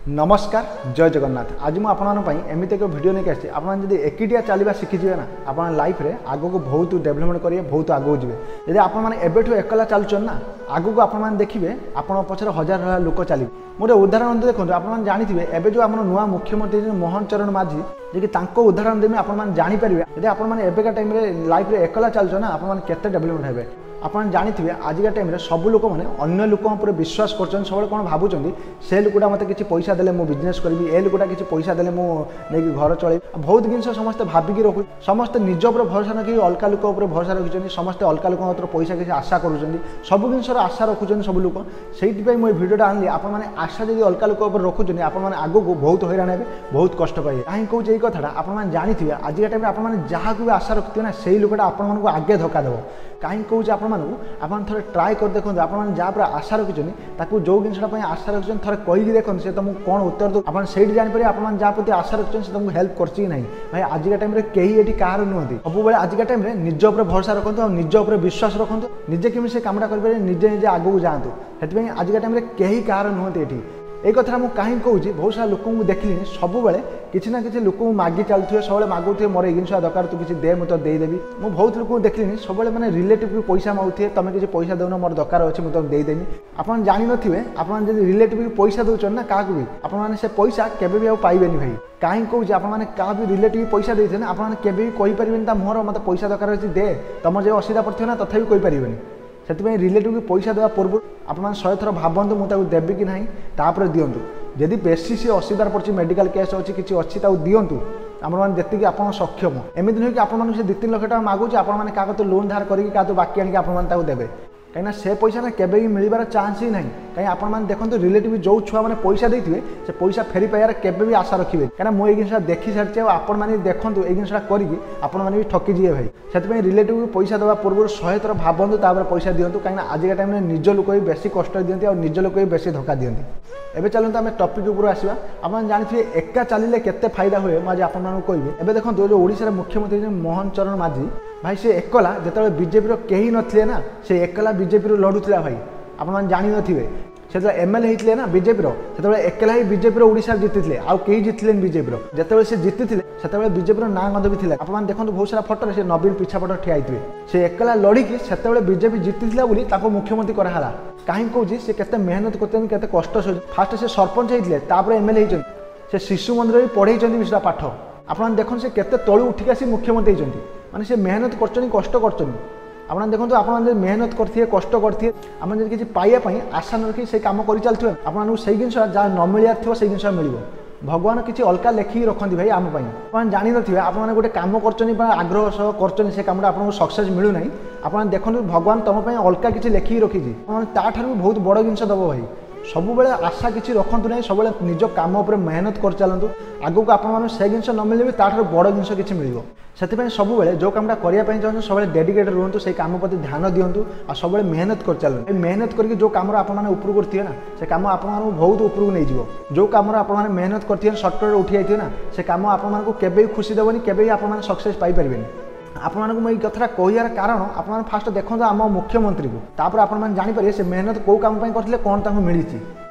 नमस्कार जय जगन्नाथ। आज मुझे आपंपाई एमती एक भिडियो नहीं आसी आप एकिटिया चलवा शिखीजे ना आप लाइफ रे आग को बहुत डेभलपमेंट करेंगे, बहुत आगे जी। यदि आपठ एकला चलुन ना आग को आप देखिए आप पचर हजार हजार लोक चलिए। मोटे उदाहरण देखो आप जानते हैं जो आम नुआ मुख्यमंत्री मोहन चरण माझी जी उदाहरण देवी आप जापर यदि आपका टाइम लाइफ रे एकला चलुन ना आप डेभलपमेंट हे। आप जानते आजिका टाइम सब लोक मैंने अन्य लोक विश्वास कर सब कौन भावुं से लोकटा मत कि पैसा देले मु बिजनेस करी ए लोकटा कि पैसा देले मुझे घर चल बहुत जिन समस्ते भाविकी रखु समस्ते निज उपर भरोसा रखी अलग लोक भरोसा रखिंट समस्ते अलग लोक पैसा किसी आशा कर सब जिन आशा रखुच्च सब लोक से मुझे भिडियोटा आनी आप आशा जब अलग लोक रखुच्च आप आग को बहुत हैरान हे, बहुत कष्ट पाए। कहीं कौच ये कथा आप जानते आजिका टाइम आप जहाँ भी आशा रखिए ना से लोकटा आपको आगे धक्का देव। कहीं कौच आप थे ट्राए कर देखो आप जहाँ आशा रखिंट जो जिनसा आशा रखिए थे कहीकि देखो से तुमको कौन उत्तर दो आप जापर आप जहाँ प्रति आशा रखिए से तुमको हेल्प कर भाई। आजिका टाइम कहीं ये कह नुहति सब आजिका टाइम निज उपर भरोसा रखु और निज उपर विश्वास रखु निजे केमी से कामटा करेंगे निजे निजे आगू जातु से आजिका टाइम कहीं कह नुहति ये एक कथा मुझे कहीं कहूँ बहुत सारा लोक देखिली सब किसी ना किसी लोक मागि चलुए सब मागुए मोर ये जिन दरकार तू किसी दे मुझे देदेवी। मुझे बहुत लोक देखिली सब मैंने रिलेटिव पैसा मागुए तुम किसी पैसा दौन मोर दरकार अच्छे मुझे तुम देदेवी। आप जानी थे आप रिलेटिव पैसा दौन ना क्या भी आपने से पैसा केवे पाइबे भाई। कहीं कौच आप रिलेटिव पैसा देते ना आपने कहींपारे मोहर मत पैसा दरकार अच्छे दे तुम जो असुविधा पड़े ना तथा कहींपारे से रिलेटिव पैसा देवा पूर्व आप 100 थर भावतु मुझे देवी कि ना दिंतु जदि बेसी सी असुविधा पड़ी मेडिकल केस अच्छी किसी अच्छी दिंतु आपी आप सक्षम एमती नुहे कि आपको 2-3 लाख टका मागुचे आपने क्या लोन धार करके बाकी आनिक आपको देवे कहीं से पैसा ना केवे भी मिलबार चांस ही ना। कहीं आप देखो रिलेटिव जो छुआ मैंने पैसा देते से पैसा फेरी पाइबार केवे भी आशा रखिए कहीं मुझे जिन देखी सारी आपण मैंने देखो ये जिनसा करके आपण मैंने भी ठकीजे भाई। से रिलेटिव पैसा देवा पूर्व 100 थर भावतु पैसा दिंतु कहीं आजिका टाइम निज लोक भी बेसी कष्ट दिखती और निज लोक भी बेसी धक्का दिखती। एवं चलते आम टपिक उपर आसवा आप जानते एका चलिए केते फायदा हुए मुझे आपको कहि एवं देखो जो ओडिशा मुख्यमंत्री मोहन चरण माझी भाई से एकला जो बीजेपी कहीं नथिले ना से एकला बीजेपी लड़ुला भाई आप जानी थे से एमएलए होते ना बीजेपी से एकला ही बीजेपी ओडिशा जीति आउ कहीं जीतले बीजेपी जिते से जीति से बीजेपी ना गंध भी थे। आप देखो बहुत सारा फटो से नवीन पिछा पट ठिया से एकला लड़की से बीजेपी जीति मुख्यमंत्री कराला। कहीं कौच से केते मेहनत करते कष्ट फास्ट से सरपंच होते एमएलए होते से शिशु मंदिर भी पढ़े पाठ आप देखो से केते तलू उठिक आसी मुख्यमंत्री होती माने से मेहनत कर कष्ट कर आप देखो आप मेहनत करते कष्ट करते आम जब किसी पाइबापी आशा न रखी से कम कर चलते आपको से जिन जहाँ न मिलार थो से जिन मिल भगवान किसी अलग लेखिकी रखती भाई आम आप जानी थे आपने गोटे कम कर आग्रह सह कर से कमटा आपको सक्सेस मिलूना आप देखो भगवान तुम अलग किसी लेखिकी रखी ताठू भी बहुत बड़ जिन दब भाई। सब आशा किसी रखु ना सब निज कम उपर मेहनत कर चलतु आगक आप से जिन न मिले ताठ बड़ जिन किसी मिल से सब जो कमटा करने चाहते सब डेडिकेटेड रुहतु से कम प्रति ध्यान दिंतु और सब मेहनत कर चलते मेहनत करके जो कम उपरको उठे ना से कम आप बहुत उपरको नहीं जो कम आप मेहनत करते सर्टकट उठी जाइए ना से कम आपको केवे खुशी देवनी केवे आप सक्सेस पाइपर आपको मुझे कथा कहार कारण आप फास्ट देखो आम मुख्यमंत्री को तापर आप जापर से मेहनत कौ कम करते कौन मिली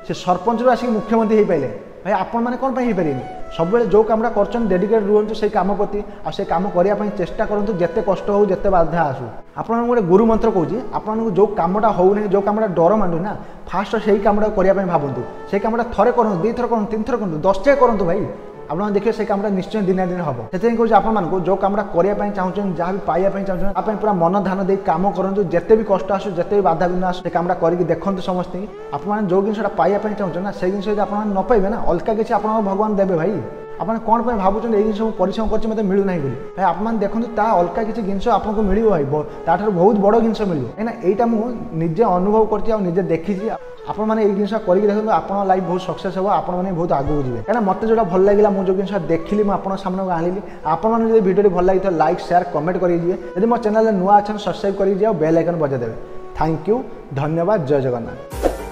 से सरपंच रू आसिक मुख्यमंत्री हो पारे भाई आपण मैंने कौन हो पारे सब जो कमटा कर डेडिकेटेड रुहतु से कम प्रति आ से कम करने चेष्टा करूँ जिते कष्ट हो जिते बाधा आसू आपको गोटे गुरु मंत्र कौच आपको जो कमटा हो जो कमटा डर मांडू ना फास्ट से कमटा करने भावतु से कमटा थे करूँ 2 थर करूँ 3 थर करूँ 10 टे करूँ भाई आप देखिए से कमटा निश्चय दिन दिन हम से कौन आपको जो कमटा करने चाहते जहाँ भी पाइबापी चाहते आप पूरा मन ध्यान दे कम करूँ जिते भी कष्ट आसू जिते भी बाधा बिना आसू कमटा करके देखते समस्त आप जो जिनसा पाइबापी चाहते ना से जिन आप न पाइबे ना अलग किसी आप भगवान देवे भाई। आपने कौन भावुँ ये जिन परिश्रम कर मतलब मिलूना भाई आप देखो अलग किसी जिन आपको मिल भाई ताठ बहुत बड़ जिन मिले कहीं यहाँ मुझे अनुभव करजे देखी आपने ये जिन करके देखो आप लाइफ बहुत सक्सेस हो आप बहुत आगू जी कहीं मत जो भल लगे मुझे जो जिन देखिली मुझे सामने आनी आपने भिडियो भल लगी तो लाइक शेयर कमेंट करेंगे यदि मो चैनल नुआ अच्छा सब्सक्राइब करेंगे और बेल आइकन बजाय देवे। थैंक यू, धन्यवाद, जय जगन्नाथ।